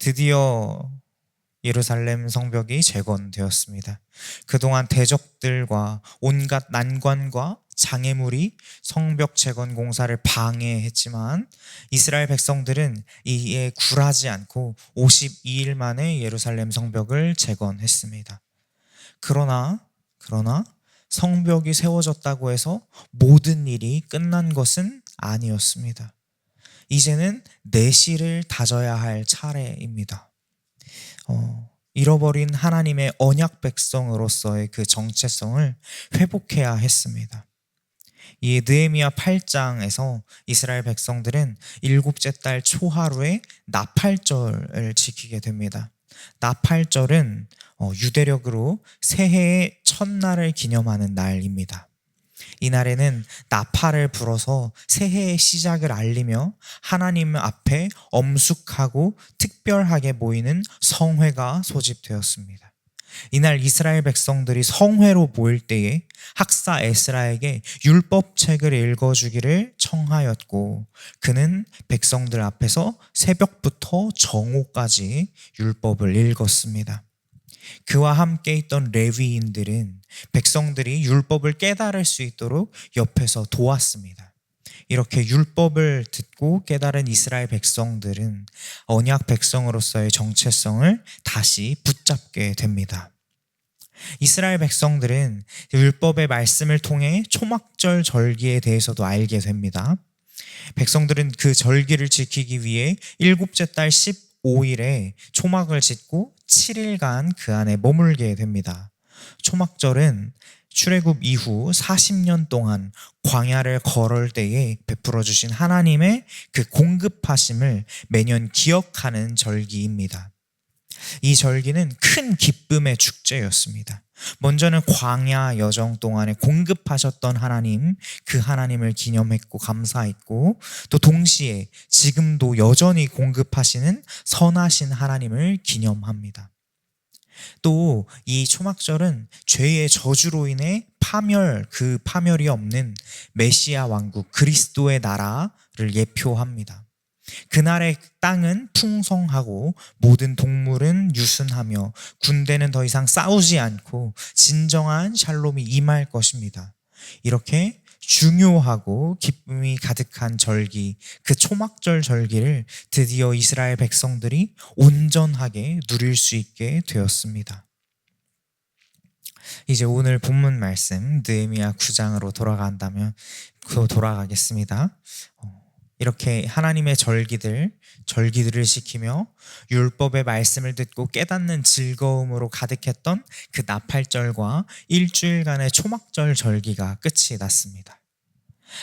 드디어 예루살렘 성벽이 재건되었습니다. 그동안 대적들과 온갖 난관과 장애물이 성벽 재건 공사를 방해했지만 이스라엘 백성들은 이에 굴하지 않고 52일 만에 예루살렘 성벽을 재건했습니다. 그러나 성벽이 세워졌다고 해서 모든 일이 끝난 것은 아니었습니다. 이제는 내실을 다져야 할 차례입니다. 잃어버린 하나님의 언약 백성으로서의 그 정체성을 회복해야 했습니다. 이 느헤미야 8장에서 이스라엘 백성들은 일곱째 달 초하루에 나팔절을 지키게 됩니다. 나팔절은 유대력으로 새해의 첫날을 기념하는 날입니다. 이날에는 나팔을 불어서 새해의 시작을 알리며 하나님 앞에 엄숙하고 특별하게 모이는 성회가 소집되었습니다. 이날 이스라엘 백성들이 성회로 모일 때에 학사 에스라에게 율법책을 읽어주기를 청하였고 그는 백성들 앞에서 새벽부터 정오까지 율법을 읽었습니다. 그와 함께 있던 레위인들은 백성들이 율법을 깨달을 수 있도록 옆에서 도왔습니다. 이렇게 율법을 듣고 깨달은 이스라엘 백성들은 언약 백성으로서의 정체성을 다시 붙잡게 됩니다. 이스라엘 백성들은 율법의 말씀을 통해 초막절 절기에 대해서도 알게 됩니다. 백성들은 그 절기를 지키기 위해 일곱째 달 15일에 초막을 짓고 7일간 그 안에 머물게 됩니다. 초막절은 출애굽 이후 40년 동안 광야를 걸을 때에 베풀어 주신 하나님의 그 공급하심을 매년 기억하는 절기입니다. 이 절기는 큰 기쁨의 축제였습니다. 먼저는 광야 여정 동안에 공급하셨던 하나님, 그 하나님을 기념했고 감사했고 또 동시에 지금도 여전히 공급하시는 선하신 하나님을 기념합니다. 또 이 초막절은 죄의 저주로 인해 그 파멸이 없는 메시아 왕국 그리스도의 나라를 예표합니다. 그날의 땅은 풍성하고 모든 동물은 유순하며 군대는 더 이상 싸우지 않고 진정한 샬롬이 임할 것입니다. 이렇게 중요하고 기쁨이 가득한 절기, 그 초막절 절기를 드디어 이스라엘 백성들이 온전하게 누릴 수 있게 되었습니다. 이제 오늘 본문 말씀 느헤미야 9장으로 돌아가겠습니다. 이렇게 하나님의 절기들을 지키며 율법의 말씀을 듣고 깨닫는 즐거움으로 가득했던 그 나팔절과 일주일간의 초막절 절기가 끝이 났습니다.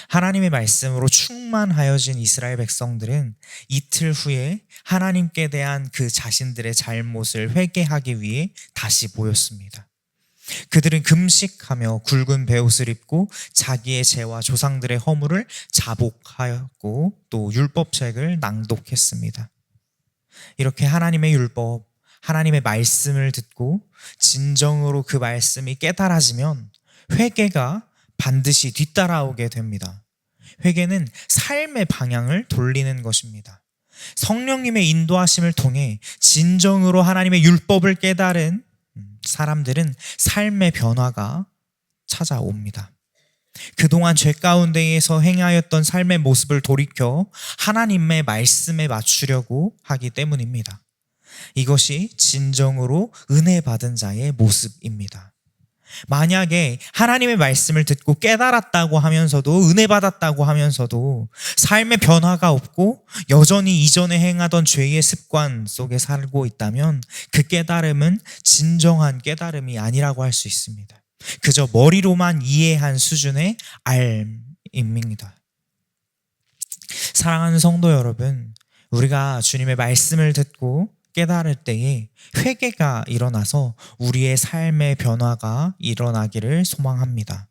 하나님의 말씀으로 충만하여진 이스라엘 백성들은 이틀 후에 하나님께 대한 그 자신들의 잘못을 회개하기 위해 다시 모였습니다. 그들은 금식하며 굵은 베옷을 입고 자기의 죄와 조상들의 허물을 자복하였고 또 율법책을 낭독했습니다. 이렇게 하나님의 율법, 하나님의 말씀을 듣고 진정으로 그 말씀이 깨달아지면 회개가 반드시 뒤따라오게 됩니다. 회개는 삶의 방향을 돌리는 것입니다. 성령님의 인도하심을 통해 진정으로 하나님의 율법을 깨달은 사람들은 삶의 변화가 찾아옵니다. 그동안 죄 가운데에서 행하였던 삶의 모습을 돌이켜 하나님의 말씀에 맞추려고 하기 때문입니다. 이것이 진정으로 은혜 받은 자의 모습입니다. 만약에 하나님의 말씀을 듣고 깨달았다고 하면서도 은혜 받았다고 하면서도 삶의 변화가 없고 여전히 이전에 행하던 죄의 습관 속에 살고 있다면 그 깨달음은 진정한 깨달음이 아니라고 할 수 있습니다. 그저 머리로만 이해한 수준의 알입니다. 사랑하는 성도 여러분, 우리가 주님의 말씀을 듣고 깨달을 때에 회개가 일어나서 우리의 삶의 변화가 일어나기를 소망합니다.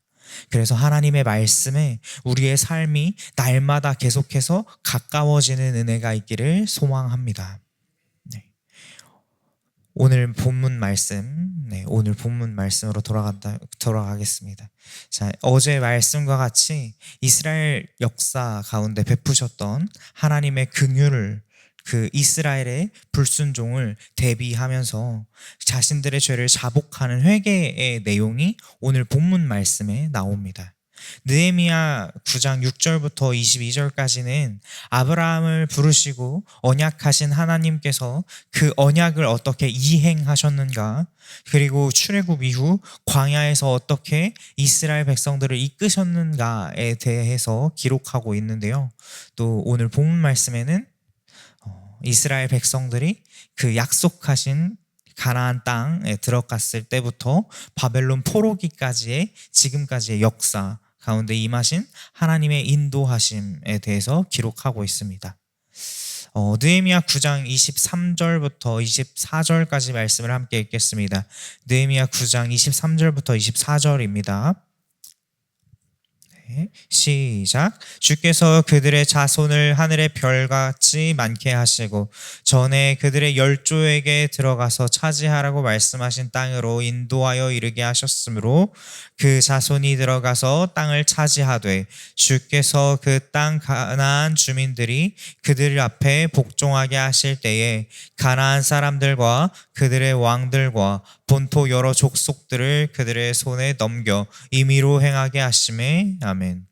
그래서 하나님의 말씀에 우리의 삶이 날마다 계속해서 가까워지는 은혜가 있기를 소망합니다. 오늘 본문 말씀으로 돌아가겠습니다. 자, 어제 말씀과 같이 이스라엘 역사 가운데 베푸셨던 하나님의 긍휼을 그 이스라엘의 불순종을 대비하면서 자신들의 죄를 자복하는 회개의 내용이 오늘 본문 말씀에 나옵니다. 느헤미야 9장 6절부터 22절까지는 아브라함을 부르시고 언약하신 하나님께서 그 언약을 어떻게 이행하셨는가, 그리고 출애굽 이후 광야에서 어떻게 이스라엘 백성들을 이끄셨는가에 대해서 기록하고 있는데요. 또 오늘 본문 말씀에는 이스라엘 백성들이 그 약속하신 가나안 땅에 들어갔을 때부터 바벨론 포로기까지의 지금까지의 역사 가운데 임하신 하나님의 인도하심에 대해서 기록하고 있습니다. 느헤미야 9장 23절부터 24절까지 말씀을 함께 읽겠습니다. 느헤미야 9장 23절부터 24절입니다. 시작. 주께서 그들의 자손을 하늘의 별같이 많게 하시고 전에 그들의 열조에게 들어가서 차지하라고 말씀하신 땅으로 인도하여 이르게 하셨으므로 그 자손이 들어가서 땅을 차지하되 주께서 그 땅 가나안 주민들이 그들 앞에 복종하게 하실 때에 가나안 사람들과 그들의 왕들과 본토 여러 족속들을 그들의 손에 넘겨 임의로 행하게 하심에 아멘.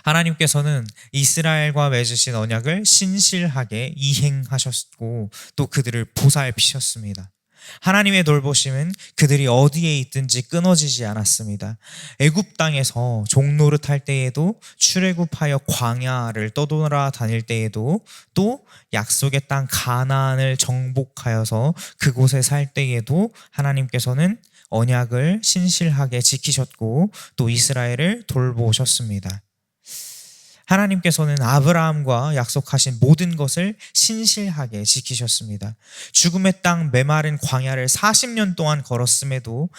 하나님께서는 이스라엘과 맺으신 언약을 신실하게 이행하셨고 또 그들을 보살피셨습니다. 하나님의 돌보심은 그들이 어디에 있든지 끊어지지 않았습니다. 애굽 땅에서 종노릇할 때에도, 출애굽하여 광야를 떠돌아다닐 때에도, 또 약속의 땅 가나안을 정복하여서 그곳에 살 때에도 하나님께서는 언약을 신실하게 지키셨고 또 이스라엘을 돌보셨습니다. 하나님께서는 아브라함과 약속하신 모든 것을 신실하게 지키셨습니다. 죽음의 땅 메마른 광야를 40년 동안 걸었음에도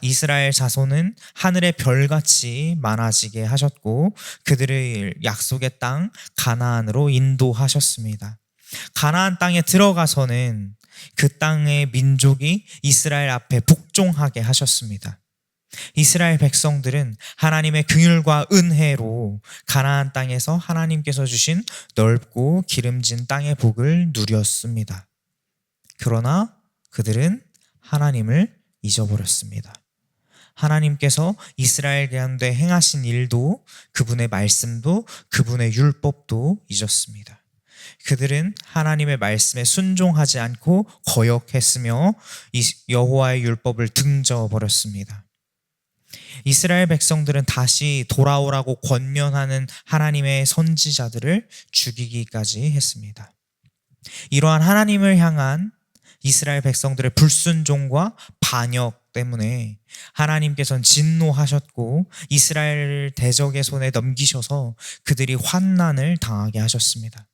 이스라엘 자손은 하늘의 별같이 많아지게 하셨고 그들을 약속의 땅 가나안으로 인도하셨습니다. 가나안 땅에 들어가서는 그 땅의 민족이 이스라엘 앞에 복종하게 하셨습니다. 이스라엘 백성들은 하나님의 긍휼과 은혜로 가나안 땅에서 하나님께서 주신 넓고 기름진 땅의 복을 누렸습니다. 그러나 그들은 하나님을 잊어버렸습니다. 하나님께서 이스라엘 가운데 행하신 일도, 그분의 말씀도, 그분의 율법도 잊었습니다. 그들은 하나님의 말씀에 순종하지 않고 거역했으며 여호와의 율법을 등져버렸습니다. 이스라엘 백성들은 다시 돌아오라고 권면하는 하나님의 선지자들을 죽이기까지 했습니다. 이러한 하나님을 향한 이스라엘 백성들의 불순종과 반역 때문에 하나님께서는 진노하셨고 이스라엘을 대적의 손에 넘기셔서 그들이 환난을 당하게 하셨습니다.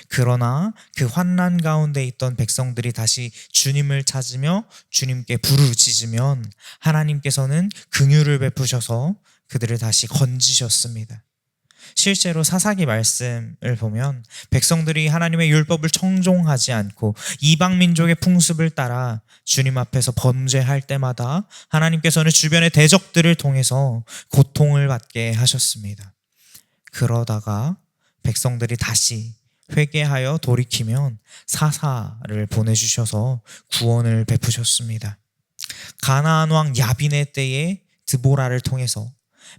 그러나 그 환난 가운데 있던 백성들이 다시 주님을 찾으며 주님께 부르짖으면 하나님께서는 긍휼을 베푸셔서 그들을 다시 건지셨습니다. 실제로 사사기 말씀을 보면 백성들이 하나님의 율법을 청종하지 않고 이방 민족의 풍습을 따라 주님 앞에서 범죄할 때마다 하나님께서는 주변의 대적들을 통해서 고통을 받게 하셨습니다. 그러다가 백성들이 다시 회개하여 돌이키면 사사를 보내주셔서 구원을 베푸셨습니다. 가나안 왕 야빈의 때에 드보라를 통해서,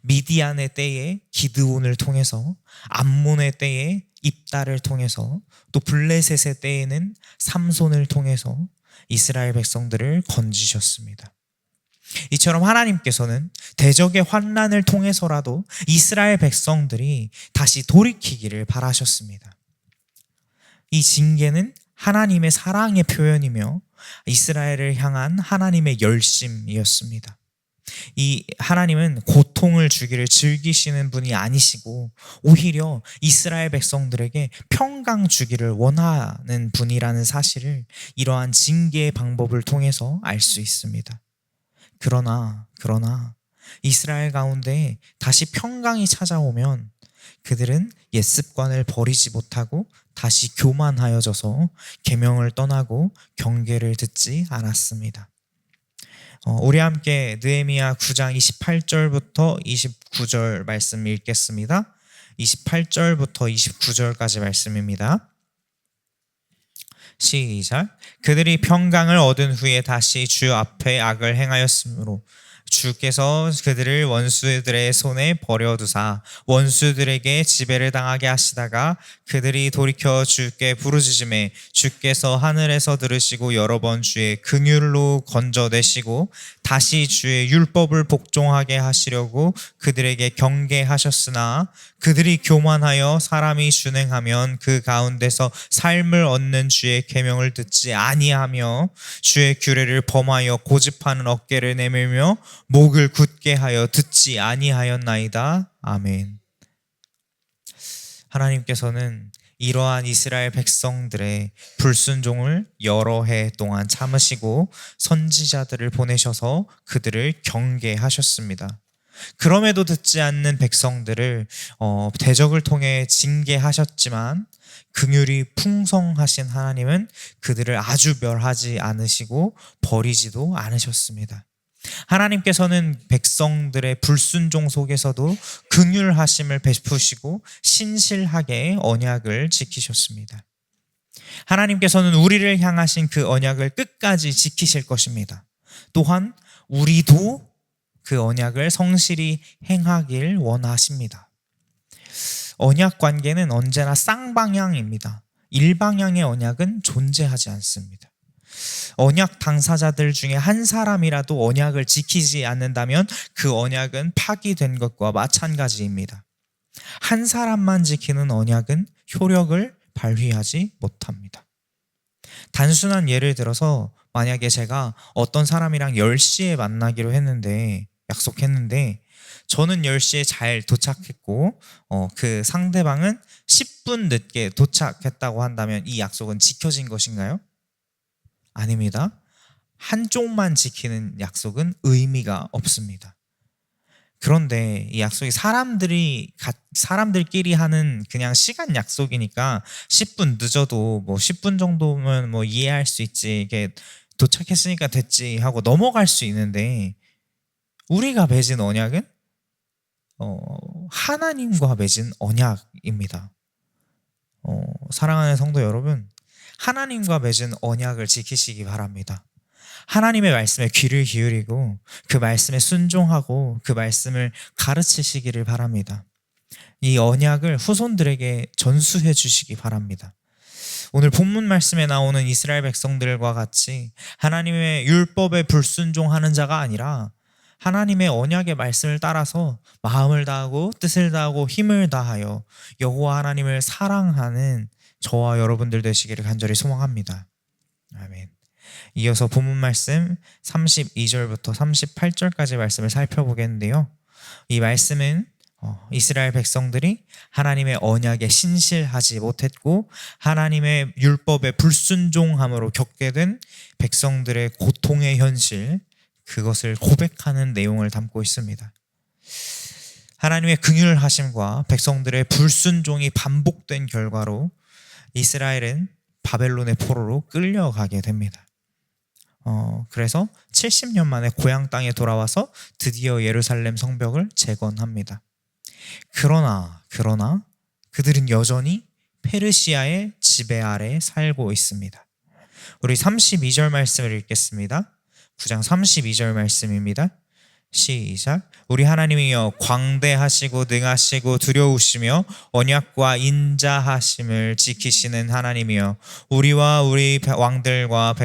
미디안의 때에 기드온을 통해서, 암몬의 때에 입다를 통해서, 또 블레셋의 때에는 삼손을 통해서 이스라엘 백성들을 건지셨습니다. 이처럼 하나님께서는 대적의 환난을 통해서라도 이스라엘 백성들이 다시 돌이키기를 바라셨습니다. 이 징계는 하나님의 사랑의 표현이며 이스라엘을 향한 하나님의 열심이었습니다. 이 하나님은 고통을 주기를 즐기시는 분이 아니시고 오히려 이스라엘 백성들에게 평강 주기를 원하는 분이라는 사실을 이러한 징계의 방법을 통해서 알 수 있습니다. 그러나 이스라엘 가운데 다시 평강이 찾아오면 그들은 옛 습관을 버리지 못하고 다시 교만하여져서 계명을 떠나고 경계를 듣지 않았습니다. 우리 함께 느헤미야 9장 28절부터 29절 말씀 읽겠습니다. 28절부터 29절까지 말씀입니다. 시작. 그들이 평강을 얻은 후에 다시 주 앞에 악을 행하였으므로 주께서 그들을 원수들의 손에 버려두사 원수들에게 지배를 당하게 하시다가 그들이 돌이켜 주께 부르짖음에 주께서 하늘에서 들으시고 여러 번 주의 긍휼로 건져내시고 다시 주의 율법을 복종하게 하시려고 그들에게 경계하셨으나 그들이 교만하여 사람이 준행하면 그 가운데서 삶을 얻는 주의 계명을 듣지 아니하며 주의 규례를 범하여 고집하는 어깨를 내밀며 목을 굳게 하여 듣지 아니하였나이다. 아멘. 하나님께서는 이러한 이스라엘 백성들의 불순종을 여러 해 동안 참으시고 선지자들을 보내셔서 그들을 경계하셨습니다. 그럼에도 듣지 않는 백성들을 대적을 통해 징계하셨지만 긍휼이 풍성하신 하나님은 그들을 아주 멸하지 않으시고 버리지도 않으셨습니다. 하나님께서는 백성들의 불순종 속에서도 긍휼하심을 베푸시고 신실하게 언약을 지키셨습니다. 하나님께서는 우리를 향하신 그 언약을 끝까지 지키실 것입니다. 또한 우리도 그 언약을 성실히 행하길 원하십니다. 언약 관계는 언제나 쌍방향입니다. 일방향의 언약은 존재하지 않습니다. 언약 당사자들 중에 한 사람이라도 언약을 지키지 않는다면 그 언약은 파기된 것과 마찬가지입니다. 한 사람만 지키는 언약은 효력을 발휘하지 못합니다. 단순한 예를 들어서 만약에 제가 어떤 사람이랑 10시에 만나기로 했는데 약속했는데 저는 10시에 잘 도착했고 그 상대방은 10분 늦게 도착했다고 한다면 이 약속은 지켜진 것인가요? 아닙니다. 한쪽만 지키는 약속은 의미가 없습니다. 그런데 이 약속이 사람들끼리 하는 그냥 시간 약속이니까 10분 늦어도 10분 정도면 이해할 수 있지, 이게 도착했으니까 됐지 하고 넘어갈 수 있는데, 우리가 맺은 언약은 하나님과 맺은 언약입니다. 사랑하는 성도 여러분, 하나님과 맺은 언약을 지키시기 바랍니다. 하나님의 말씀에 귀를 기울이고 그 말씀에 순종하고 그 말씀을 가르치시기를 바랍니다. 이 언약을 후손들에게 전수해 주시기 바랍니다. 오늘 본문 말씀에 나오는 이스라엘 백성들과 같이 하나님의 율법에 불순종하는 자가 아니라 하나님의 언약의 말씀을 따라서 마음을 다하고 뜻을 다하고 힘을 다하여 여호와 하나님을 사랑하는 저와 여러분들 되시기를 간절히 소망합니다. 아멘. 이어서 본문 말씀 32절부터 38절까지 말씀을 살펴보겠는데요. 이 말씀은 이스라엘 백성들이 하나님의 언약에 신실하지 못했고 하나님의 율법에 불순종함으로 겪게 된 백성들의 고통의 현실, 그것을 고백하는 내용을 담고 있습니다. 하나님의 긍휼하심과 백성들의 불순종이 반복된 결과로 이스라엘은 바벨론의 포로로 끌려가게 됩니다. 그래서 70년 만에 고향 땅에 돌아와서 드디어 예루살렘 성벽을 재건합니다. 그러나 그들은 여전히 페르시아의 지배 아래 살고 있습니다. 우리 32절 말씀을 읽겠습니다. 9장 32절 말씀입니다. 시작. 우리 하나님이여 광대하시고 능하시고 두려우시며 언약과 인자하심을 지키시는 하나님이여, 우리와 우리 왕들과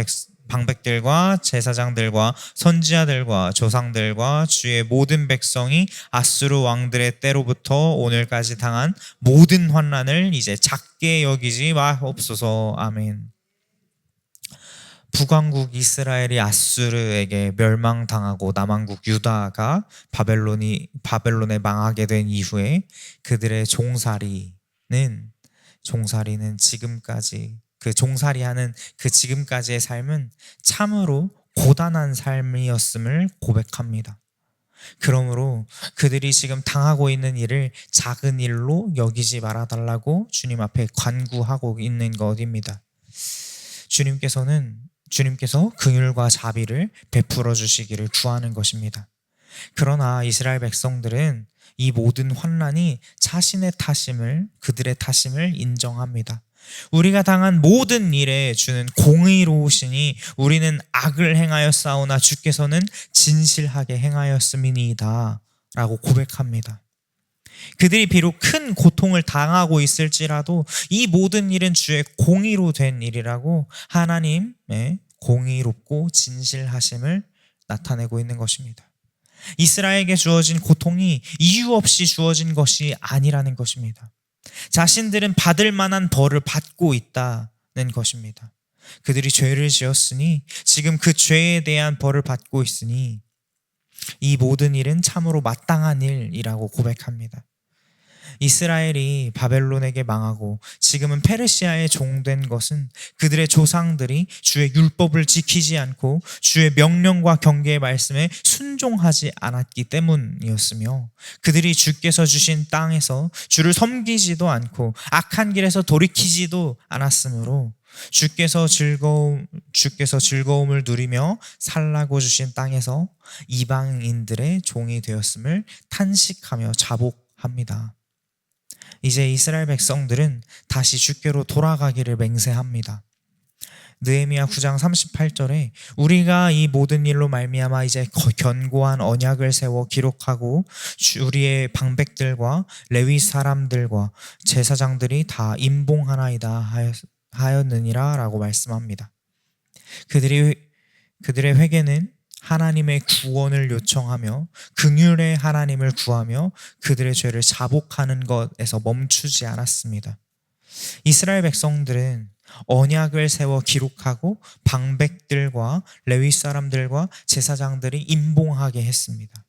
방백들과 제사장들과 선지자들과 조상들과 주의 모든 백성이 아수르 왕들의 때로부터 오늘까지 당한 모든 환난을 이제 작게 여기지 마옵소서. 아멘. 북왕국 이스라엘이 아수르에게 멸망당하고 남왕국 유다가 바벨론에 망하게 된 이후에 그들의 종살이는 지금까지 종살이하는 지금까지의 삶은 참으로 고단한 삶이었음을 고백합니다. 그러므로 그들이 지금 당하고 있는 일을 작은 일로 여기지 말아달라고 주님 앞에 간구하고 있는 것입니다. 주님께서 긍휼과 자비를 베풀어 주시기를 구하는 것입니다. 그러나 이스라엘 백성들은 이 모든 환난이 그들의 탓임을 인정합니다. 우리가 당한 모든 일에 주는 공의로우시니 우리는 악을 행하였사오나 주께서는 진실하게 행하였음이니이다 라고 고백합니다. 그들이 비록 큰 고통을 당하고 있을지라도 이 모든 일은 주의 공의로 된 일이라고 하나님의 공의롭고 진실하심을 나타내고 있는 것입니다. 이스라엘에게 주어진 고통이 이유 없이 주어진 것이 아니라는 것입니다. 자신들은 받을 만한 벌을 받고 있다는 것입니다. 그들이 죄를 지었으니 지금 그 죄에 대한 벌을 받고 있으니 이 모든 일은 참으로 마땅한 일이라고 고백합니다. 이스라엘이 바벨론에게 망하고 지금은 페르시아의 종된 것은 그들의 조상들이 주의 율법을 지키지 않고 주의 명령과 경계의 말씀에 순종하지 않았기 때문이었으며 그들이 주께서 주신 땅에서 주를 섬기지도 않고 악한 길에서 돌이키지도 않았으므로 주께서 즐거움을 누리며 살라고 주신 땅에서 이방인들의 종이 되었음을 탄식하며 자복합니다. 이제 이스라엘 백성들은 다시 주께로 돌아가기를 맹세합니다. 느헤미야 9장 38절에 우리가 이 모든 일로 말미암아 이제 견고한 언약을 세워 기록하고 우리의 방백들과 레위 사람들과 제사장들이 다 임봉하나이다 하였느니라 라고 말씀합니다. 그들의 회개는 하나님의 구원을 요청하며 긍휼의 하나님을 구하며 그들의 죄를 자복하는 것에서 멈추지 않았습니다. 이스라엘 백성들은 언약을 세워 기록하고 방백들과 레위 사람들과 제사장들이 임봉하게 했습니다.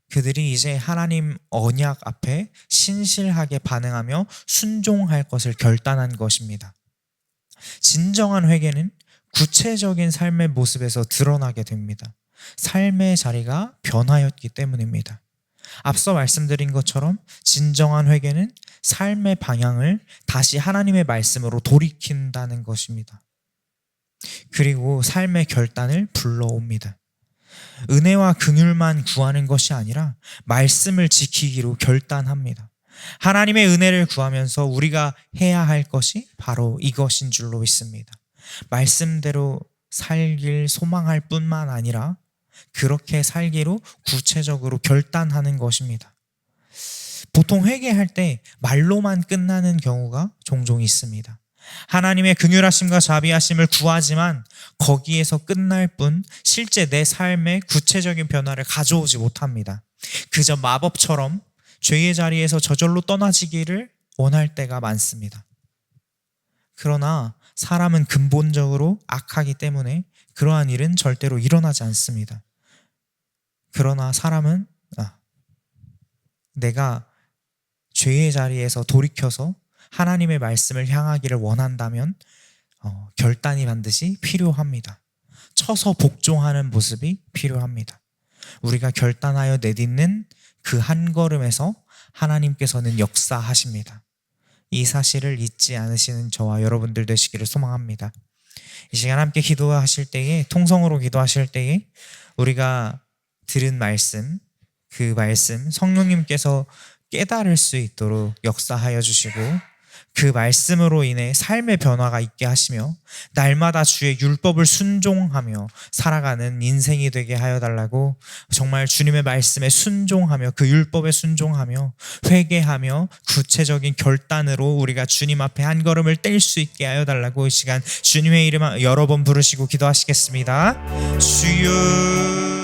그들이 이제 하나님 언약 앞에 신실하게 반응하며 순종할 것을 결단한 것입니다. 진정한 회개는 구체적인 삶의 모습에서 드러나게 됩니다. 삶의 자리가 변하였기 때문입니다. 앞서 말씀드린 것처럼 진정한 회개는 삶의 방향을 다시 하나님의 말씀으로 돌이킨다는 것입니다. 그리고 삶의 결단을 불러옵니다. 은혜와 긍휼만 구하는 것이 아니라 말씀을 지키기로 결단합니다. 하나님의 은혜를 구하면서 우리가 해야 할 것이 바로 이것인 줄로 믿습니다. 말씀대로 살길 소망할 뿐만 아니라 그렇게 살기로 구체적으로 결단하는 것입니다. 보통 회개할 때 말로만 끝나는 경우가 종종 있습니다. 하나님의 긍휼하심과 자비하심을 구하지만 거기에서 끝날 뿐 실제 내 삶에 구체적인 변화를 가져오지 못합니다. 그저 마법처럼 죄의 자리에서 저절로 떠나지기를 원할 때가 많습니다. 그러나 사람은 근본적으로 악하기 때문에 그러한 일은 절대로 일어나지 않습니다. 그러나 사람은 내가 죄의 자리에서 돌이켜서 하나님의 말씀을 향하기를 원한다면 결단이 반드시 필요합니다. 쳐서 복종하는 모습이 필요합니다. 우리가 결단하여 내딛는 그 한 걸음에서 하나님께서는 역사하십니다. 이 사실을 잊지 않으시는 저와 여러분들 되시기를 소망합니다. 이 시간 함께 기도하실 때에, 통성으로 기도하실 때에 우리가 들은 말씀, 그 말씀 성령님께서 깨달을 수 있도록 역사하여 주시고 그 말씀으로 인해 삶의 변화가 있게 하시며 날마다 주의 율법을 순종하며 살아가는 인생이 되게 하여 달라고, 정말 주님의 말씀에 순종하며 그 율법에 순종하며 회개하며 구체적인 결단으로 우리가 주님 앞에 한 걸음을 뗄 수 있게 하여 달라고 이 시간 주님의 이름 여러 번 부르시고 기도하시겠습니다. 주여